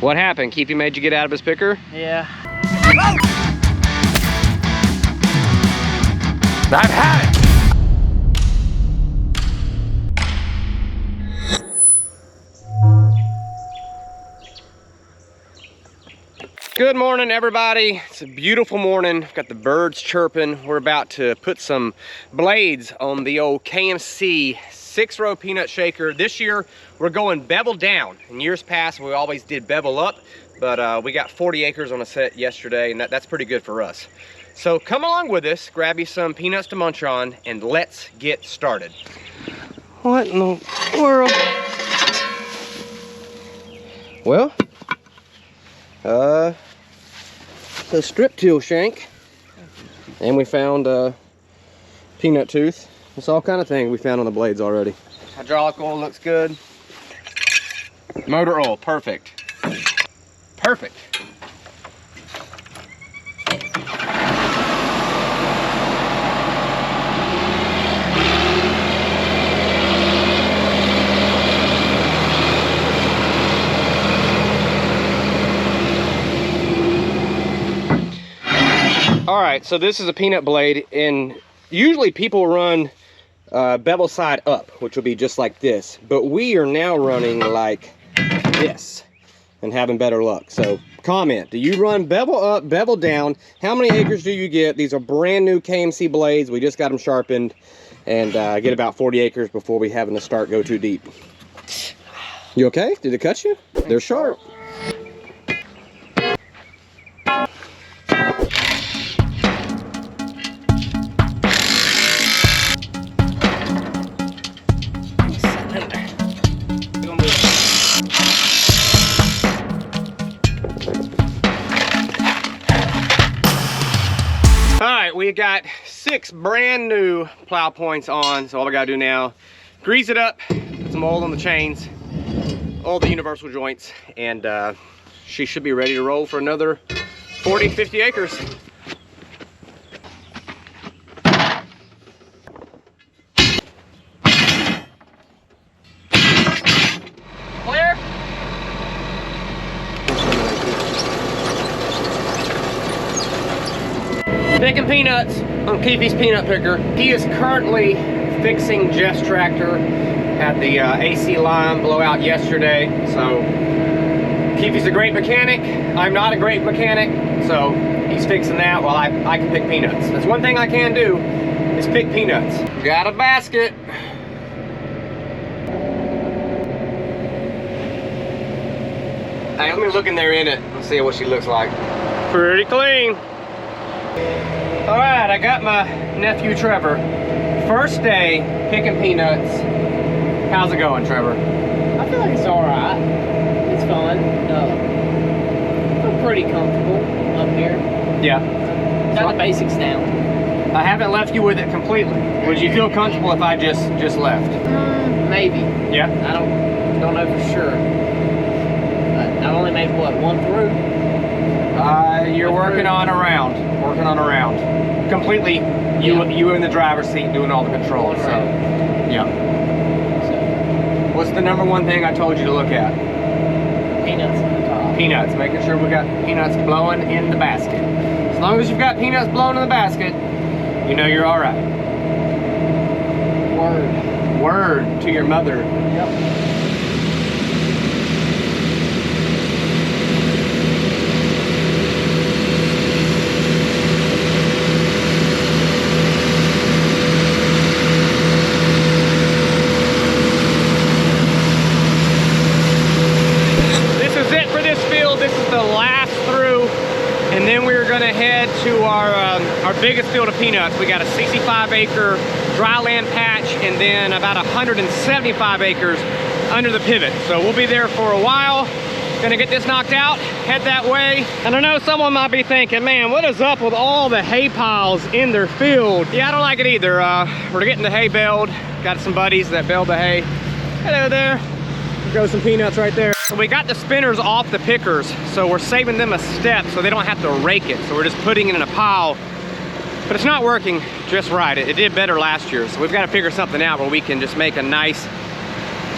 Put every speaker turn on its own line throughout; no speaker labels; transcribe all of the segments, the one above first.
What happened? Keefe made you get out of his picker?
Yeah.
I've had it! Good morning, everybody. It's a beautiful morning. Got the birds chirping. We're about to put some blades on the old KMC 6-row peanut shaker. This year, we're going bevel down. In years past, we always did bevel up, but we got 40 acres on a set yesterday, and that's pretty good for us. So come along with us, grab you some peanuts to munch on, and let's get started. What in the world? Well, the strip till shank, and we found a peanut tooth. It's all kind of thing we found on the blades already. Hydraulic oil looks good. Motor oil, perfect. Perfect. All right, so this is a peanut blade, and usually people run bevel side up, which will be just like this, but we are now running like this and having better luck. So comment, do you run bevel up, bevel down? How many acres do you get? These are brand new KMC blades. We just got them sharpened, and get about 40 acres before we having to start go too deep. You okay? Did it cut you? They're sharp. We got 6 brand new plow points on, so all we gotta do now, grease it up, put some oil on the chains, all the universal joints, and she should be ready to roll for another 40, 50 acres. Clear? Picking peanuts on Keefe's peanut picker. He is currently fixing Jeff's tractor. Had the AC line blow out yesterday. So Keefe's a great mechanic. I'm not a great mechanic. So he's fixing that while I can pick peanuts. That's one thing I can do is pick peanuts. Got a basket. Hey, let me look in there in it and see what she looks like. Pretty clean. All right, I got my nephew Trevor. First day picking peanuts. How's it going, Trevor?
I feel like it's all right. It's fun. I feel pretty comfortable up here.
Yeah.
Got the basics down.
I haven't left you with it completely. Would you feel comfortable if I just left?
Maybe. Yeah. I don't know for sure. I've only made what, one through?
You're working on a round. Working on a round. Completely, you in the driver's seat doing all the controls. So, yeah. So, what's the number one thing I told you to look at?
Peanuts on the top.
Peanuts. Making sure we got peanuts blowing in the basket. As long as you've got peanuts blowing in the basket, you know you're all right.
Word.
Word to your mother.
Yep.
To our biggest field of peanuts. We got a 65-acre dry land patch and then about 175 acres under the pivot. So we'll be there for a while. Gonna get this knocked out, head that way. And I know someone might be thinking, man, what is up with all the hay piles in their field? Yeah, I don't like it either. We're getting the hay baled. Got some buddies that baled the hay. Hello there. There goes some peanuts right there. So we got the spinners off the pickers, so we're saving them a step so they don't have to rake it. So we're just putting it in a pile, but it's not working just right. It did better last year, so we've got to figure something out where we can just make a nice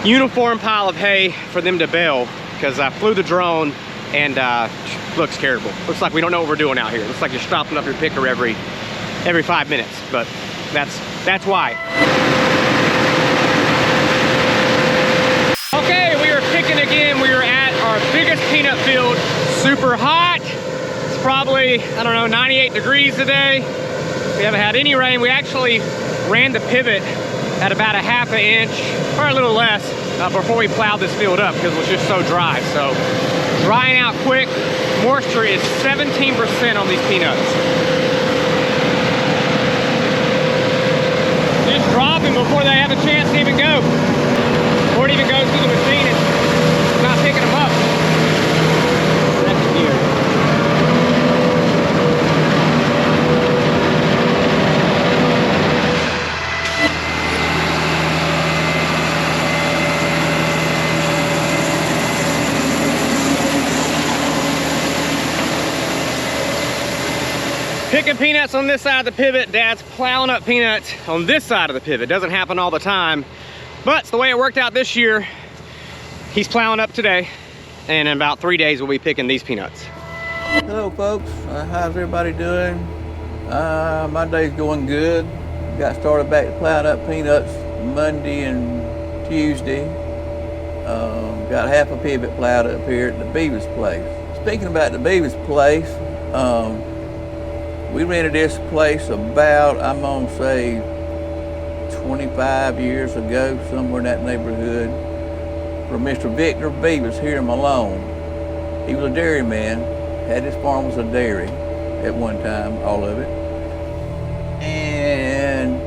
uniform pile of hay for them to bale, because I flew the drone and looks terrible. Looks like we don't know what we're doing out here. Looks like you're stopping up your picker every 5 minutes, but that's why. Okay, we are picking again. We are at our biggest peanut field. Super hot. It's probably, I don't know, 98 degrees today. We haven't had any rain. We actually ran the pivot at about a ½ inch, or a little less, before we plowed this field up because it was just so dry. So drying out quick. Moisture is 17% on these peanuts. Just dropping before they have a chance to even go. Before it even goes through the machine, it's not picking them up. That's weird. Picking peanuts on this side of the pivot, Dad's plowing up peanuts on this side of the pivot. Doesn't happen all the time, but it's the way it worked out this year. He's plowing up today, and in about 3 days we'll be picking these peanuts.
Hello folks, how's everybody doing? My day's going good. Got started back to plowing up peanuts Monday and Tuesday. Got half a pivot plowed up here at the Beavis place. Speaking about the Beavis place, we rented this place about, I'm gonna say 25 years ago, somewhere in that neighborhood, from Mr. Victor Beavis here in Malone. He was a dairyman, had his farm was a dairy at one time, all of it. And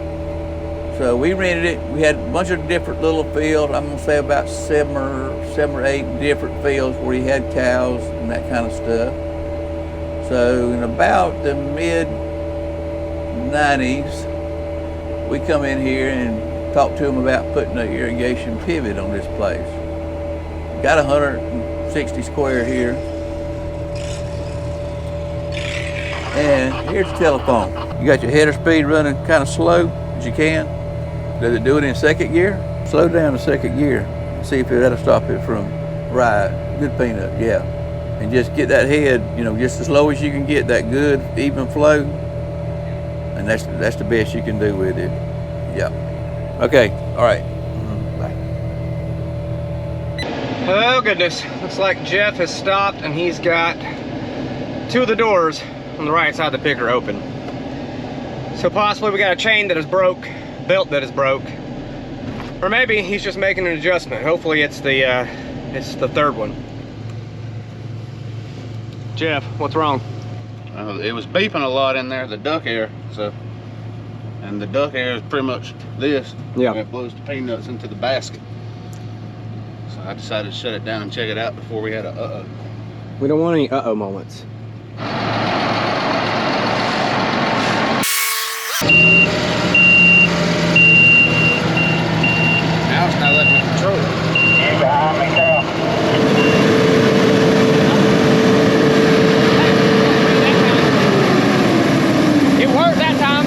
so we rented it. We had a bunch of different little fields. I'm gonna say about seven or eight different fields where he had cows and that kind of stuff. So in about the mid-90s, we come in here and talk to him about putting an irrigation pivot on this place. Got 160 square here. And here's the telephone. You got your header speed running kind of slow as you can. Does it do it in second gear? Slow down to second gear. See if that'll stop it from right. Good peanut, yeah. And just get that head, you know, just as low as you can get that good even flow. And that's the best you can do with it. Yeah. Okay, all right. Bye.
Oh goodness, looks like Jeff has stopped and he's got 2 of the doors on the right side of the picker open. So possibly we got a chain that is broke, belt that is broke, or maybe he's just making an adjustment. Hopefully it's the third one. Jeff, what's wrong?
It was beeping a lot in there, the duck air. So, and the duck air is pretty much this.
Yeah.
And it blows the peanuts into the basket. So I decided to shut it down and check it out before we had a uh-oh.
We don't want any uh-oh moments.
Now it's not letting me control it.
You behind me, Cal?
It worked that time.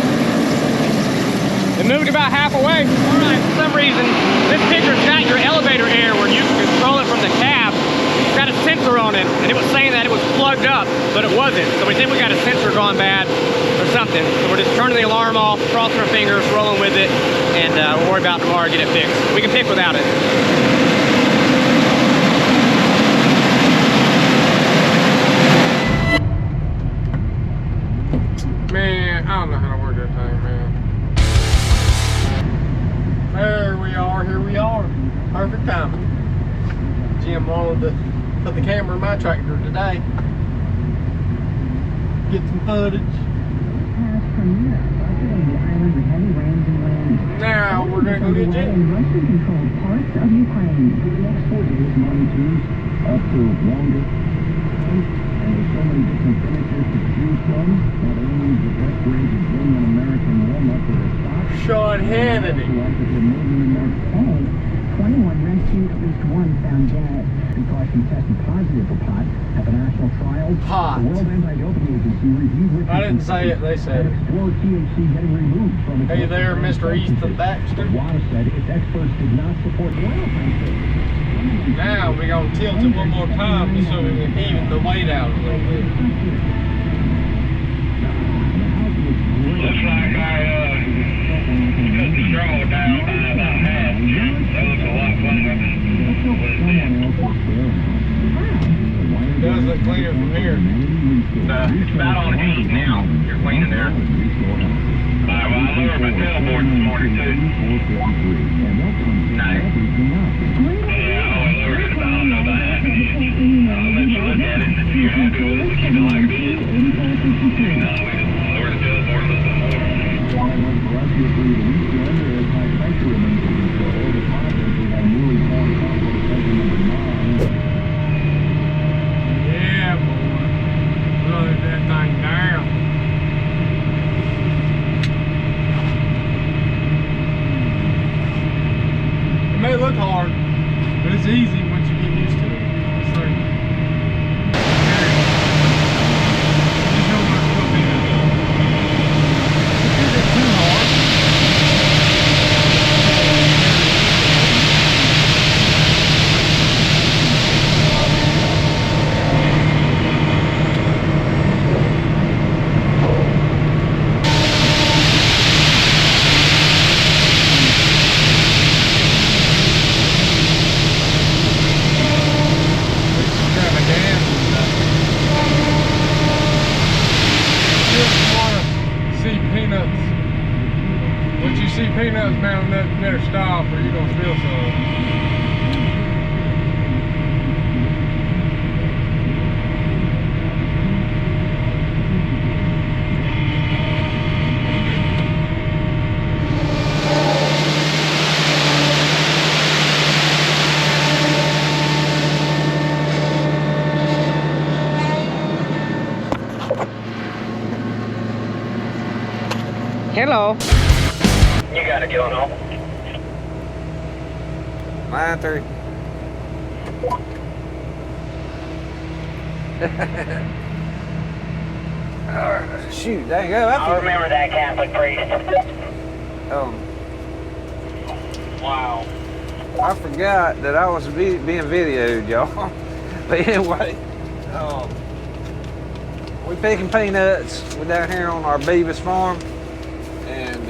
It moved about half away. All right, for some reason, this picker's got your elevator air where you can control it from the cab. It's got a sensor on it, and it was saying that it was plugged up, but it wasn't. So we think we got a sensor gone bad or something. So we're just turning the alarm off, crossing our fingers, rolling with it, and we'll worry about it tomorrow, get it fixed. We can pick without it. Man, I don't know how to work that thing, man. There we are, here we are. Perfect timing. Jim wanted to put the camera in my tractor today. Get some footage. Now we're gonna go get Jim.
Russian-controlled parts of Ukraine. The export is monitors up to longer. And there's so many different finishes to choose from. Not only the best range of German American walnut for their stock.
Sean Hannity.
21 rescued, at least one found dead. Precaution tested positive for pot at the national trial.
Pot.
The World Anti-Doping Agency reviewed
I didn't say it, they said it.
Explore THC getting removed from its
Hey there, Mr. Easton Baxter.
WADA said its experts did not support oil prices.
Now we're gonna tilt it one more time just so we can even the plate out a little bit.
Looks like I cut the straw down by about half. That looks a lot cleaner than what it did.
It does look cleaner from here.
It's about on 8 now. You're cleaning there. Alright, well, I lowered my tailboard this morning too. Nice. Yeah, I only lowered it about, I don't know, about half an inch. I'll let you look at it, and if you're happy with it, we'll keep it like it is. We just lowered the tailboard a little bit more.
Yeah, boy. Load that thing down. It may look hard, but it's easy once you get used to it. It's like, you don't want to put me in it. Is it too hard? Peanuts, man, nothing better stop or you're gonna feel something. Hello.
You got it going on.
9-3. Shoot, there you go.
I remember that Catholic priest. Wow.
I forgot that I was being videoed, y'all. But anyway, we picking peanuts. We're down here on our Beavis farm, and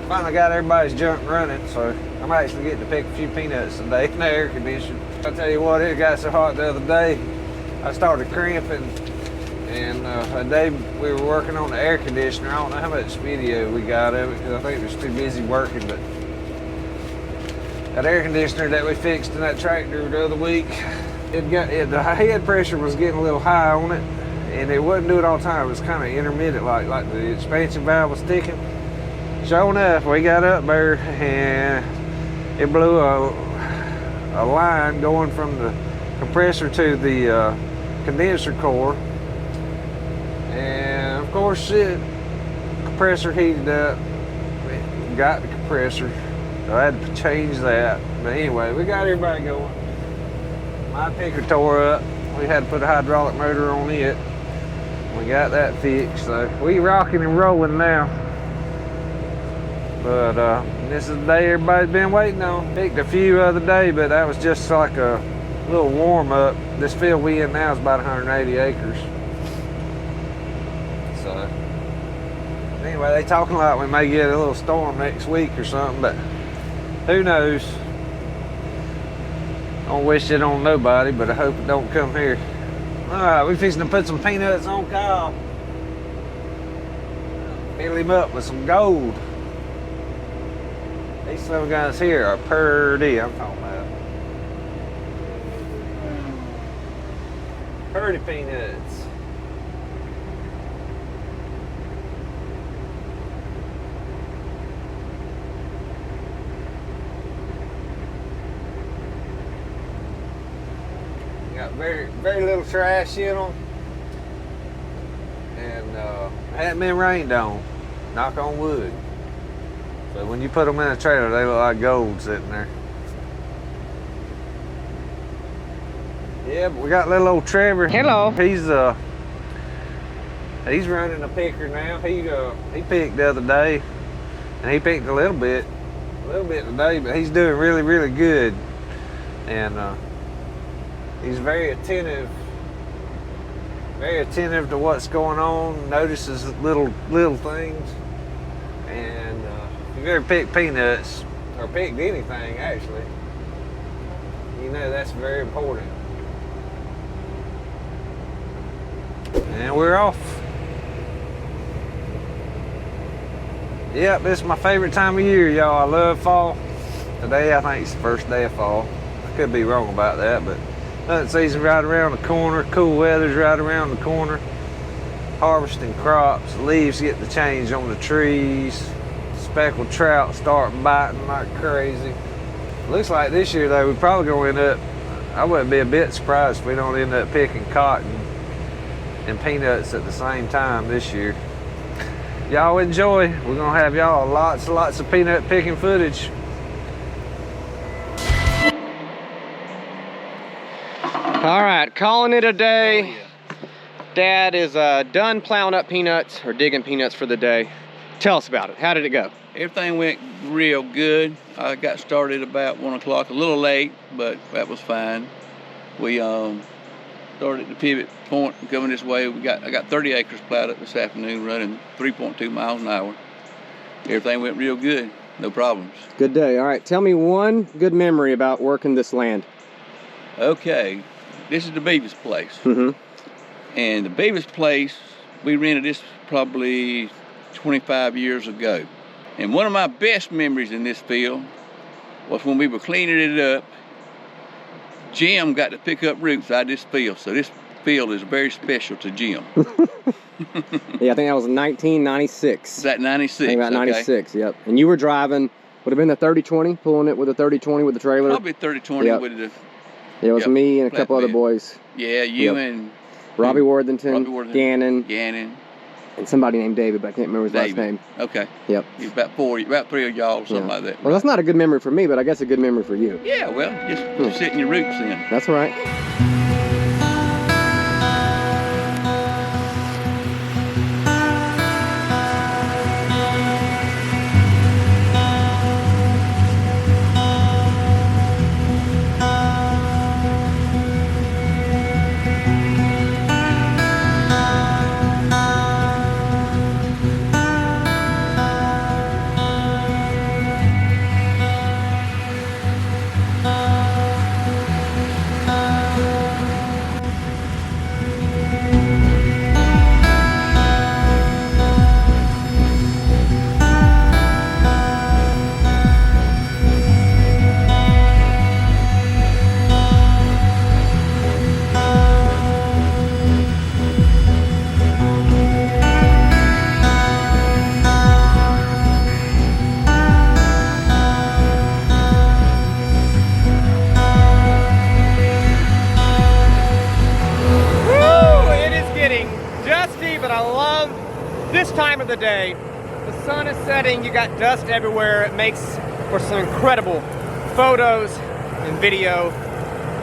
finally got everybody's junk running, so I'm actually getting to pick a few peanuts today in the air conditioner. I'll tell you what, it got so hot the other day, I started cramping, and a day we were working on the air conditioner. I don't know how much video we got of it, because I think it was too busy working, but that air conditioner that we fixed in that tractor the other week, the head pressure was getting a little high on it, and it wasn't doing it all the time. It was kind of intermittent, like the expansion valve was sticking. Sure enough, we got up there and it blew a line going from the compressor to the condenser core, and of course compressor heated up. We got the compressor, so I had to change that. But anyway, we got everybody going. My picker tore up. We had to put a hydraulic motor on it. We got that fixed, so we rocking and rolling now. But this is the day everybody's been waiting on. Picked a few other day, but that was just like a little warm up. This field we in now is about 180 acres. So anyway, they talking like we may get a little storm next week or something, but who knows? I don't wish it on nobody, but I hope it don't come here. All right, we fixing to put some peanuts on Kyle. Fill him up with some gold. These some guys here are purdy, I'm talking about. Purdy peanuts. Got very little trash in them, and hadn't been rained on, knock on wood. So when you put them in a trailer, they look like gold sitting there. Yeah, but we got little old Trevor. Hello. He's running a picker now. He picked the other day, and he picked a little bit today, but he's doing really good, and he's very attentive
Very attentive to what's going on, notices little things. And if you've ever picked peanuts, or picked anything actually, you know that's very important. And we're off. Yep, this is my favorite time of year, y'all. I love fall. Today I think it's the first day of fall. I could be wrong about that, but hunting season right around the corner, cool weather's right around the corner. Harvesting crops, leaves get to change on the trees. Speckled trout start biting like crazy. Looks like this year though, we're probably gonna end up, I wouldn't be a bit surprised if we don't end up picking cotton and peanuts at the same time this year. Y'all enjoy. We're gonna have y'all lots and lots of peanut picking footage.
All right, calling it a day. Dad is done plowing up peanuts or digging peanuts for the day. Tell us about it. How did it go?
Everything went real good. I got started about 1 o'clock, a little late, but that was fine. We started at the pivot point coming this way. I got 30 acres plowed up this afternoon, running 3.2 miles an hour. Everything went real good, no problems.
Good day. All right, tell me one good memory about working this land.
Okay, this is the Beavis place.
Mm-hmm.
And the Beavis place, we rented this probably 25 years ago. And one of my best memories in this field was when we were cleaning it up. Jim got to pick up roots out of this field, so this field is very special to Jim.
Yeah, I think that was 1996.
Is that 96?
I think about 96, yep. And you were driving, would have been the 30-20, pulling it with a 30-20 with the trailer?
Probably 30-20
yep.
with the...
Yeah, it was me and a couple other boys.
Yeah, you and...
Robbie Worthington, Gannon, and somebody named David, but I can't remember his last name.
Okay.
Yep.
It's about 3 of y'all or something like that.
Well, that's not a good memory for me, but I guess a good memory for you.
Yeah, well, just setting your roots in.
That's all right. This time of the day, the sun is setting, you got dust everywhere. It makes for some incredible photos and video.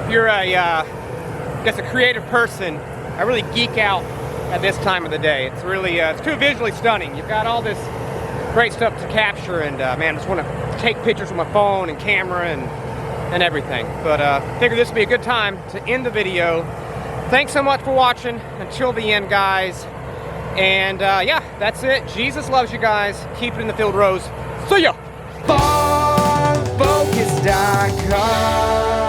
If you're a creative person, I really geek out at this time of the day. It's really, it's too visually stunning. You've got all this great stuff to capture, and man, I just want to take pictures with my phone and camera and everything. But figured this would be a good time to end the video. Thanks so much for watching until the end, guys. And yeah, that's it. Jesus loves you guys. Keep it in the field rows. See ya! FarmFocus.com